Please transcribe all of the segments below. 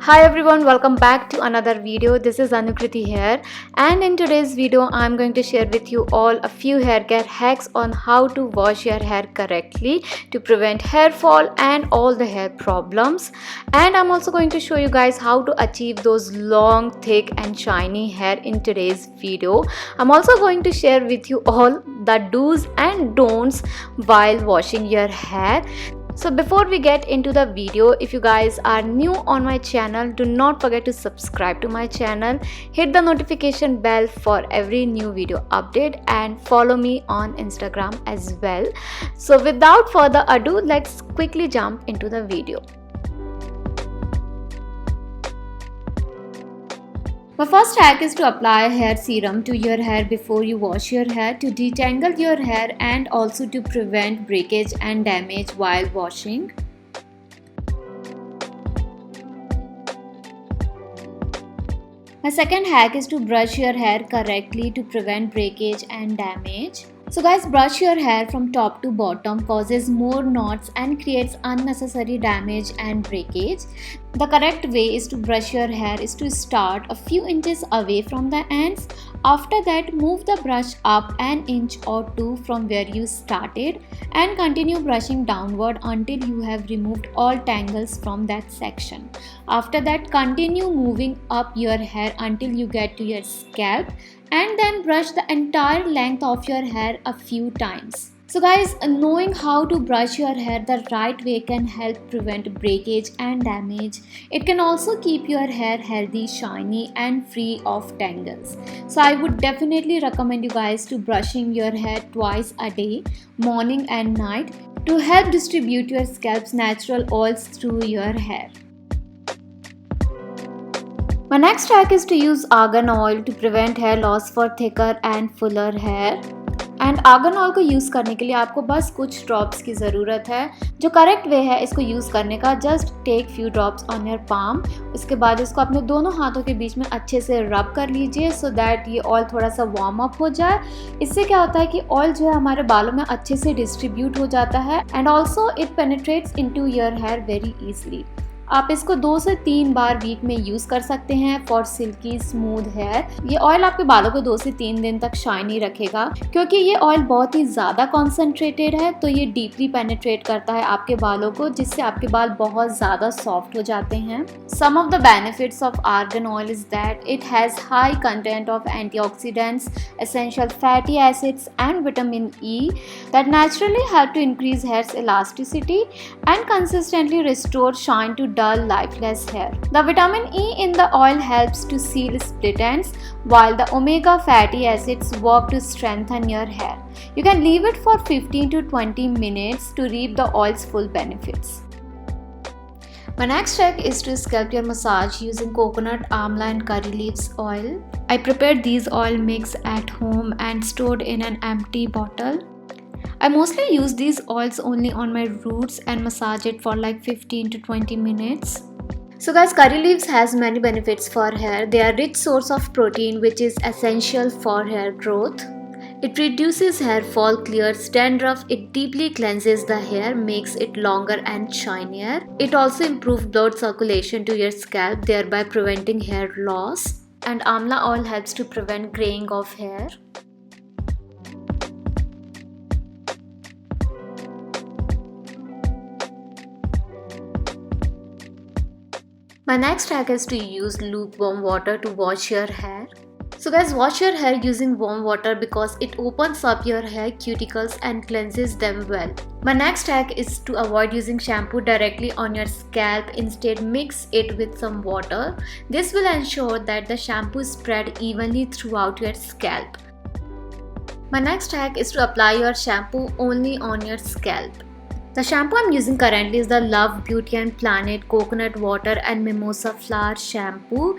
Hi everyone, welcome back to another video. This is Anukriti here, and in today's video I'm going to share with you all a few hair care hacks on how to wash your hair correctly to prevent hair fall and all the hair problems. And I'm also going to show you guys how to achieve those long, thick and shiny hair in today's video. I'm also going to share with you all the do's and don'ts while washing your hair. So before we get into the video, if you guys are new on my channel, do not forget to subscribe to my channel, hit the notification bell for every new video update, and follow me on Instagram as well. So without further ado, let's quickly jump into the video. My first hack is to apply hair serum to your hair before you wash your hair to detangle your hair and also to prevent breakage and damage while washing. My second hack is to brush your hair correctly to prevent breakage and damage. So guys, brush your hair from top to bottom causes more knots and creates unnecessary damage and breakage. The correct way is to brush your hair is to start a few inches away from the ends. After that, move the brush up an inch or two from where you started and continue brushing downward until you have removed all tangles from that section. After that, continue moving up your hair until you get to your scalp, and then brush the entire length of your hair a few times. So guys, knowing how to brush your hair the right way can help prevent breakage and damage. It can also keep your hair healthy, shiny and free of tangles. So I would definitely recommend you guys to brushing your hair twice a day, morning and night, to help distribute your scalp's natural oils through your hair. My next hack is to use argan oil to prevent hair loss for thicker and fuller hair. And argan oil को use करने के लिए आपको बस कुछ drops की ज़रूरत है. जो करेक्ट वे है इसको यूज़ करने का, just take few drops on your palm. उसके बाद इसको अपने दोनों हाथों के बीच में अच्छे से रब कर लीजिए सो दैट ये ऑयल थोड़ा सा वार्म अप हो जाए. इससे क्या होता है कि ऑयल जो है हमारे बालों में अच्छे से डिस्ट्रीब्यूट हो जाता है and also it penetrates into your hair very easily. आप इसको 2 से 3 बार वीक में यूज़ कर सकते हैं फॉर सिल्की स्मूथ हेयर. ये ऑयल आपके बालों को 2 से 3 दिन तक शाइनी रखेगा क्योंकि ये ऑयल बहुत ही ज़्यादा कॉन्सेंट्रेटेड है, तो ये डीपली पेनिट्रेट करता है आपके बालों को, जिससे आपके बाल बहुत ज़्यादा सॉफ्ट हो जाते हैं. Some of the benefits of argan oil is that it has high content of antioxidants, essential fatty acids and vitamin E that naturally help to increase hair's elasticity and consistently restore shine to dull, lifeless hair. The vitamin E in the oil helps to seal split ends, while the omega fatty acids work to strengthen your hair. You can leave it for 15 to 20 minutes to reap the oil's full benefits. My next trick is to scalp your massage using coconut, amla and curry leaves oil. I prepared these oil mix at home and stored in an empty bottle. I mostly use these oils only on my roots and massage it for like 15 to 20 minutes. So guys, curry leaves has many benefits for hair. They are rich source of protein which is essential for hair growth. It reduces hair fall, clears dandruff, it deeply cleanses the hair, makes it longer and shinier. It also improves blood circulation to your scalp, thereby preventing hair loss. And amla oil helps to prevent graying of hair. My next hack is to use lukewarm water to wash your hair. So guys, wash your hair using warm water because it opens up your hair cuticles and cleanses them well. My next hack is to avoid using shampoo directly on your scalp. Instead, mix it with some water. This will ensure that the shampoo is spread evenly throughout your scalp. My next hack is to apply your shampoo only on your scalp. The shampoo I'm using currently is the Love Beauty and Planet Coconut Water and Mimosa Flower Shampoo.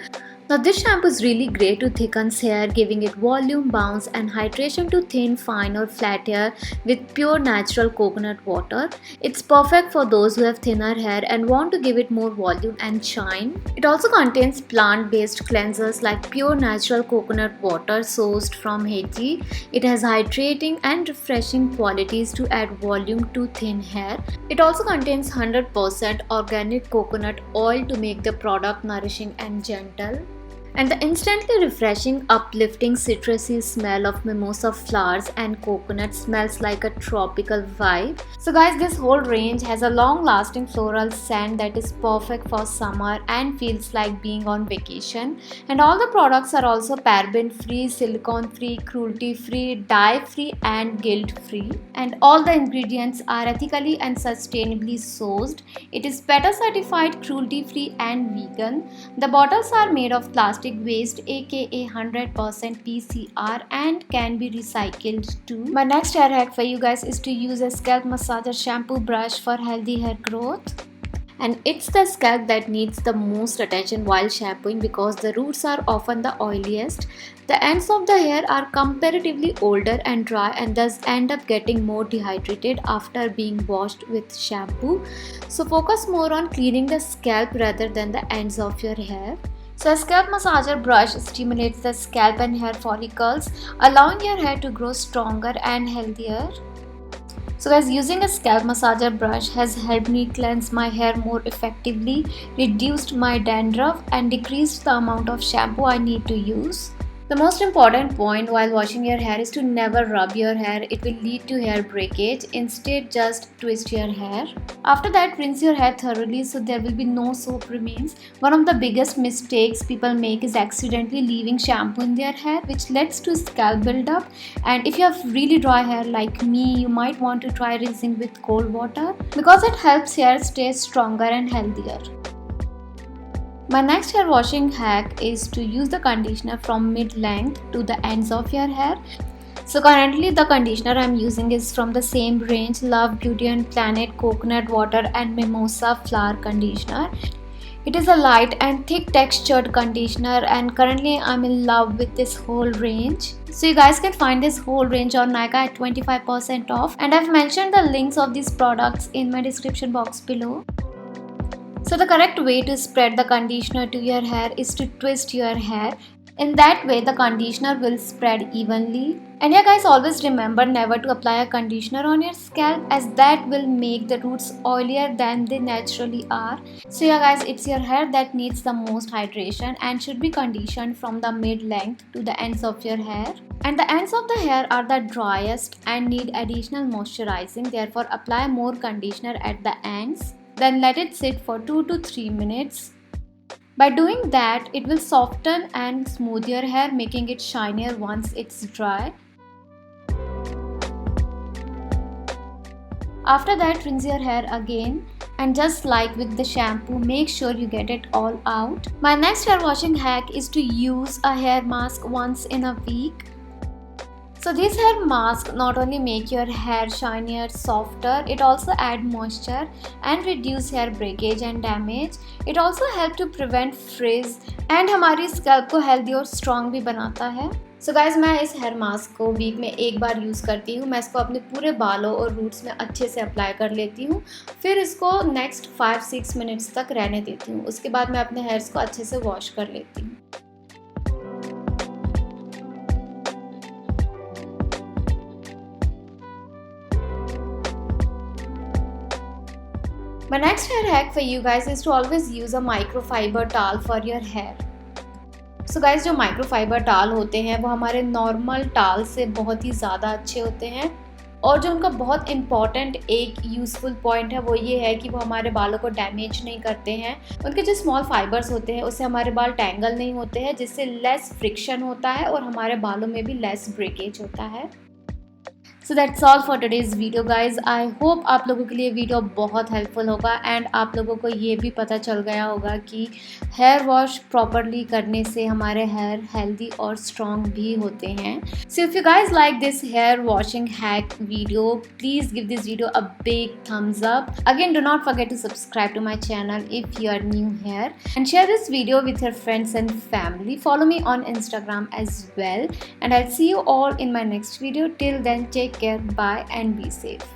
Now this shampoo is really great to thicken hair, giving it volume, bounce and hydration to thin, fine or flat hair with pure natural coconut water. It's perfect for those who have thinner hair and want to give it more volume and shine. It also contains plant-based cleansers like pure natural coconut water sourced from Haiti. It has hydrating and refreshing qualities to add volume to thin hair. It also contains 100% organic coconut oil to make the product nourishing and gentle. And the instantly refreshing, uplifting citrusy smell of mimosa flowers and coconut smells like a tropical vibe. So guys, this whole range has a long-lasting floral scent that is perfect for summer and feels like being on vacation. And all the products are also paraben-free, silicone-free, cruelty-free, dye-free and guilt-free. And all the ingredients are ethically and sustainably sourced. It is PETA certified, cruelty-free and vegan. The bottles are made of plastic waste, aka 100% PCR, and can be recycled too. My next hair hack for you guys is to use a scalp massager shampoo brush for healthy hair growth. And it's the scalp that needs the most attention while shampooing because the roots are often the oiliest. The ends of the hair are comparatively older and dry and thus end up getting more dehydrated after being washed with shampoo. So focus more on cleaning the scalp rather than the ends of your hair. So a scalp massager brush stimulates the scalp and hair follicles, allowing your hair to grow stronger and healthier. So guys, using a scalp massager brush has helped me cleanse my hair more effectively, reduced my dandruff and decreased the amount of shampoo I need to use. The most important point while washing your hair is to never rub your hair. It will lead to hair breakage. Instead, just twist your hair. After that, rinse your hair thoroughly so there will be no soap remains. One of the biggest mistakes people make is accidentally leaving shampoo in their hair, which leads to scalp buildup. And if you have really dry hair like me, you might want to try rinsing with cold water because it helps hair stay stronger and healthier. My next hair washing hack is to use the conditioner from mid-length to the ends of your hair. So currently the conditioner I'm using is from the same range, Love Beauty and Planet Coconut Water and Mimosa Flower Conditioner. It is a light and thick textured conditioner and currently I'm in love with this whole range. So you guys can find this whole range on Nykaa at 25% off, and I've mentioned the links of these products in my description box below. So the correct way to spread the conditioner to your hair is to twist your hair. In that way, the conditioner will spread evenly. And yeah guys, always remember never to apply a conditioner on your scalp as that will make the roots oilier than they naturally are. So yeah guys, it's your hair that needs the most hydration and should be conditioned from the mid-length to the ends of your hair. And the ends of the hair are the driest and need additional moisturizing. Therefore, apply more conditioner at the ends. Then let it sit for 2 to 3 minutes. By doing that, it will soften and smooth your hair, making it shinier once it's dry. After that, rinse your hair again, and just like with the shampoo, make sure you get it all out. My next hair washing hack is to use a hair mask once in a week. So this hair mask not only make your hair shinier, softer, it also add moisture and reduce hair breakage and damage. It also help to prevent frizz and हमारी scalp को healthy और strong भी बनाता है. So guys, मैं इस hair mask को week में एक बार यूज़ करती हूँ. मैं इसको अपने पूरे बालों और रूट्स में अच्छे से अप्लाई कर लेती हूँ. फिर इसको नेक्स्ट 5-6 मिनट्स तक रहने देती हूँ. उसके बाद मैं अपने हेयर्स को अच्छे से वॉश कर लेती हूँ. My next hair hack for you guys is to always use a microfiber towel for your hair. So guys, जो microfiber towel होते हैं वो हमारे normal towel से बहुत ही ज़्यादा अच्छे होते हैं, और जो उनका बहुत इम्पॉर्टेंट एक यूज़फुल पॉइंट है वो ये है कि वो हमारे बालों को डैमेज नहीं करते हैं. उनके जो स्मॉल फाइबर्स होते हैं उससे हमारे बाल टैंगल नहीं होते हैं, जिससे लेस फ्रिक्शन होता है और हमारे बालों में भी लेस ब्रेकेज होता है. So that's all for today's video guys. I hope आप लोगों के लिए वीडियो बहुत हेल्पफुल होगा एंड आप लोगों को ये भी पता चल गया होगा कि हेयर वॉश प्रॉपरली करने से हमारे हेयर हेल्दी और स्ट्रॉन्ग भी होते हैं। So if you guys like this hair washing hack video, please give this video a big thumbs up. Again, do not forget to subscribe to my channel if you are new here, and share this video with your friends and family. Follow me on Instagram as well, and I'll see you all in my next video. Till then, take care, bye and be safe.